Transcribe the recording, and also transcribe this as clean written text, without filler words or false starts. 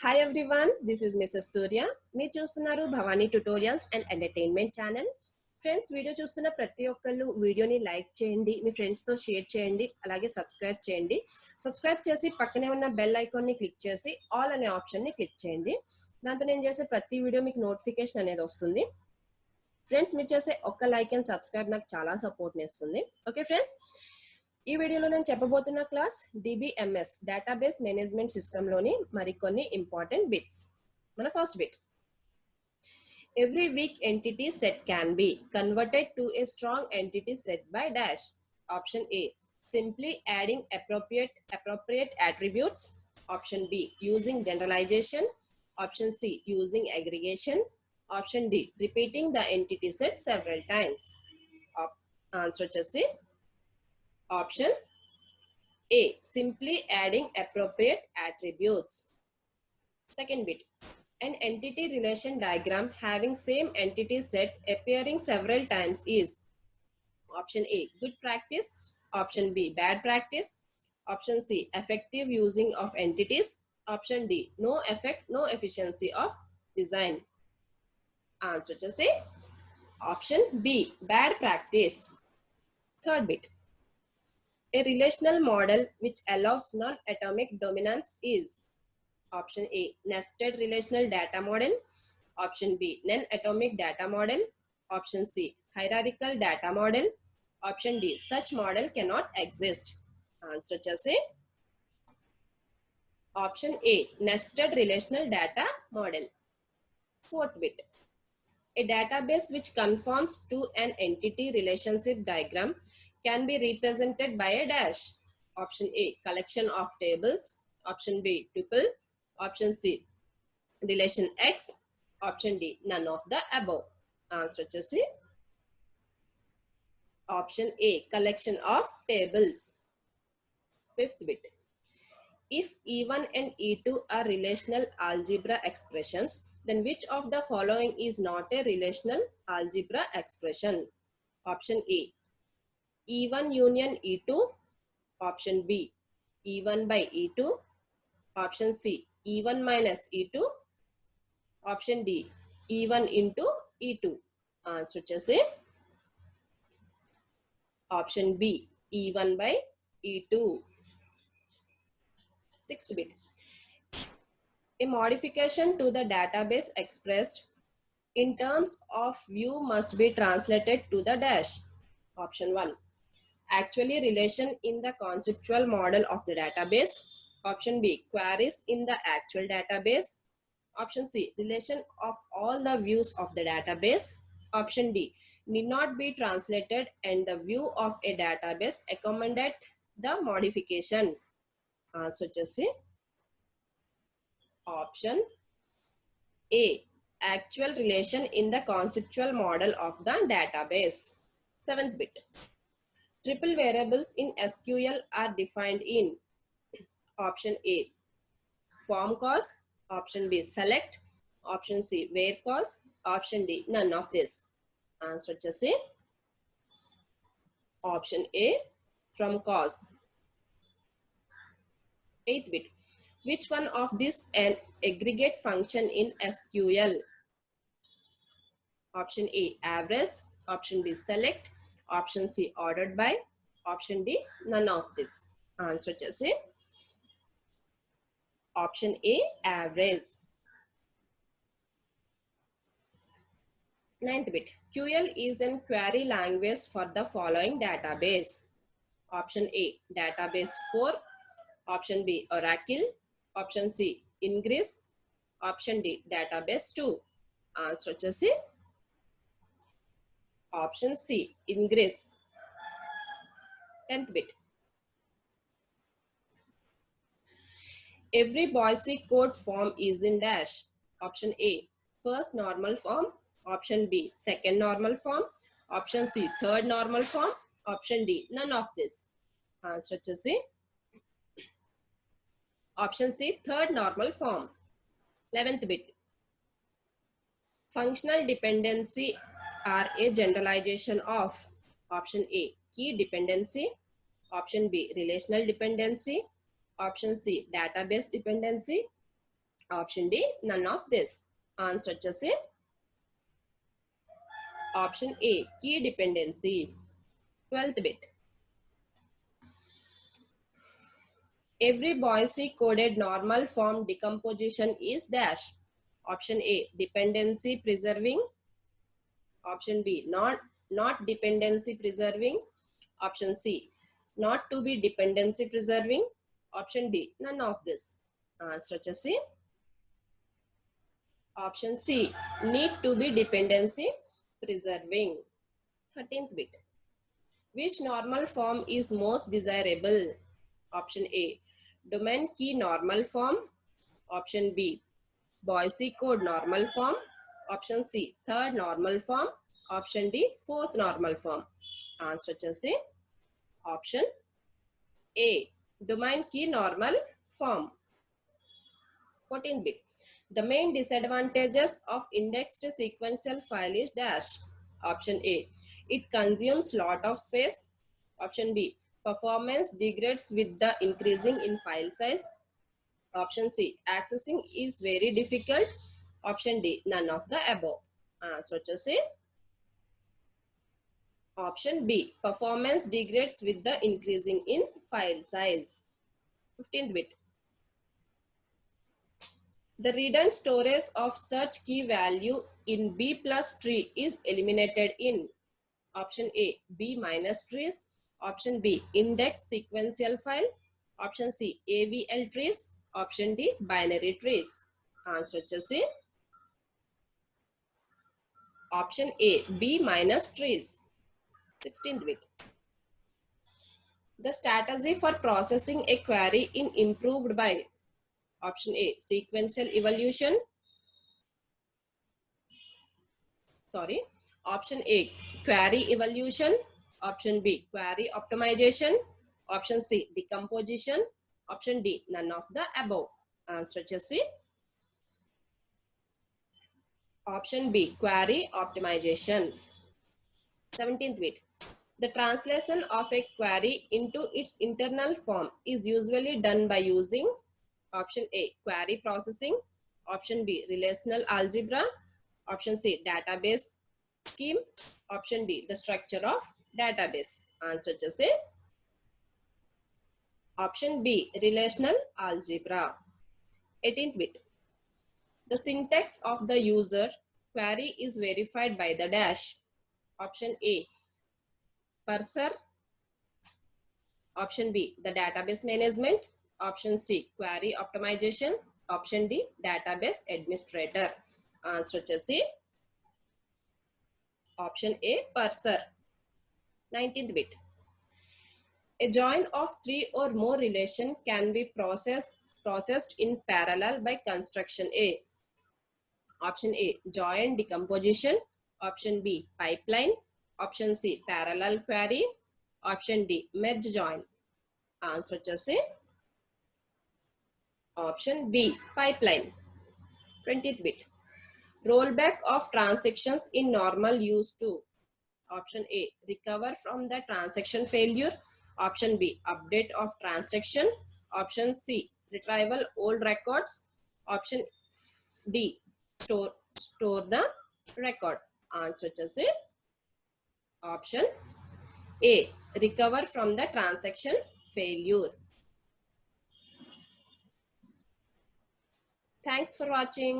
Hi everyone, this is Mrs Surya. మీరు చూస్తున్నారు Bhavani tutorials and entertainment channel. Friends, video చూస్తున్న ప్రతి ఒక్కళ్ళు వీడియోని లైక్ చేయండి, మీ ఫ్రెండ్స్తో షేర్ చేయండి, అలాగే సబ్స్క్రైబ్ చేయండి. సబ్స్క్రైబ్ చేసి పక్కనే ఉన్న బెల్ ఐకాన్ని క్లిక్ చేసి ఆల్ అనే ఆప్షన్ని క్లిక్ చేయండి. దాంతో నేను చేసే ప్రతి వీడియో మీకు నోటిఫికేషన్ అనేది వస్తుంది. ఫ్రెండ్స్, మీరు చేసే ఒక్క లైక్ అండ్ సబ్స్క్రైబ్ నాకు చాలా సపోర్ట్ని ఇస్తుంది. ఓకే ఫ్రెండ్స్, ఈ వీడియోలో నేను చెప్పబోతున్న క్లాస్ DBMS డేటాబేస్ మేనేజ్మెంట్ సిస్టంలోని మరికొన్ని ఇంపార్టెంట్ బిట్స్. మన first bit, every weak entity set can be converted to a strong entity set by dash. Option A, simply adding appropriate attributes. Option B, using generalization. Option C, using aggregation. Option D, repeating the entity set several times. Answer వచ్చేసి Option A, simply adding appropriate attributes. Second bit, an entity relation diagram having same entity set appearing several times is. Option A, good practice. Option B, bad practice. Option C, effective using of entities. Option D, no effect, no efficiency of design. Answer to say Option B, bad practice. Third bit, a relational model which allows non-atomic dominance is. Option A, nested relational data model. Option B, non-atomic data model. Option C, hierarchical data model. Option D, such model cannot exist. Answer chase Option A, nested relational data model. Fourth bit, a database which conforms to an entity relationship diagram can be represented by a dash. Option A, collection of tables. Option B, tuple. Option C, relation X. Option D, none of the above. Answer వచ్చేసి Option A, collection of tables. Fifth bit, if E1 and E2 are relational algebra expressions, then which of the following is not a relational algebra expression? Option A, E1 union E2. Option B, E1 by E2. Option C, E1 minus E2. Option D, E1 into E2. Answer వచ్చేసి Option B, E1 by E2. Sixth bit, a modification to the database expressed in terms of view must be translated to the dash. Option 1, actually relation in the conceptual model of the database. Option B, queries in the actual database. Option C, relation of all the views of the database. Option D, need not be translated and the view of a database accommodate the modification. Answer వచ్చేసి Option A, actual relation in the conceptual model of the database. Seventh bit, triple variables in SQL are defined in. Option A, form cause. Option B, select. Option C, where cause. Option D, none of this. Answer వచ్చేసి Option A, from cause. Eighth bit, which one of these an aggregate function in SQL? Option A, average. Option B, select. Option C, ordered by. Option D, none of this. Answer వచ్చేసి Option A, average. Ninth bit, QL is a query language for the following database. Option A, database 4. Option B, Oracle. Option C, Ingres. Option D, database 2. Answer వచ్చేసి Option C, Ingres. 10th bit, every Boise code form is in dash. Option A, first normal form. Option B, second normal form. Option C, third normal form. Option D, none of this. Answer వచ్చేసి Option C, third normal form. 11th bit, functional dependency are a generalization of. Option A, key dependency. Option B, relational dependency. Option C, database dependency. Option D none of this. Answer వచ్చేసి option A key dependency. 12th bit. Every Boise coded normal form decomposition is dash. Option A dependency preserving. Option B not dependency preserving. Option C not to be dependency preserving. Option D none of this. Answer వచ్చేసి option C need to be dependency preserving. 13th bit. Which normal form is most desirable? Option A domain key normal form. Option B Boise code normal form. Option C third normal form. Option D fourth normal form. Answer వచ్చేసి option A domain key normal form. 14th bit. The main disadvantages of indexed sequential file is dash. Option A it consumes lot of space. Option B performance degrades with the increasing in file size. Option C accessing is very difficult. Option D none of the above. Answer వచ్చేసి option B performance degrades with the increasing in file size. 15th bit. The redundant storage of search key value in B plus tree is eliminated in option A B minus trees. Option B index sequential file. Option C AVL trees. Option D binary trees. Answer వచ్చేసి option A B minus trees. 16th bit. The strategy for processing a query in improved by option A sequential evolution. Option A query evolution. Option B query optimization. Option C decomposition. Option D none of the above. Answer వచ్చేసి option B query optimization. 17th bit. The translation of a query into its internal form is usually done by using option A query processing. Option B relational algebra. Option C database scheme. Option D the structure of database. Answer వచ్చేసి option B relational algebra. 18th bit. The syntax of the user query is verified by the dash. Option A parser. Option B the database management. Option C query optimization. Option D database administrator. Answer వచ్చేసి option A parser. 19th bit. A join of 3 or more relation can be processed in parallel by construction A. Option A join decomposition. Option B pipeline. Option C parallel query. Option D merge join. Answer వచ్చేసి option B pipeline. 20th bit. Rollback of transactions in normal use to option A recover from the transaction failure. Option B update of transaction. Option C retrieval old records. Option D store the record. Answer వచ్చేసి option A recover from the transaction failure. Thanks for watching.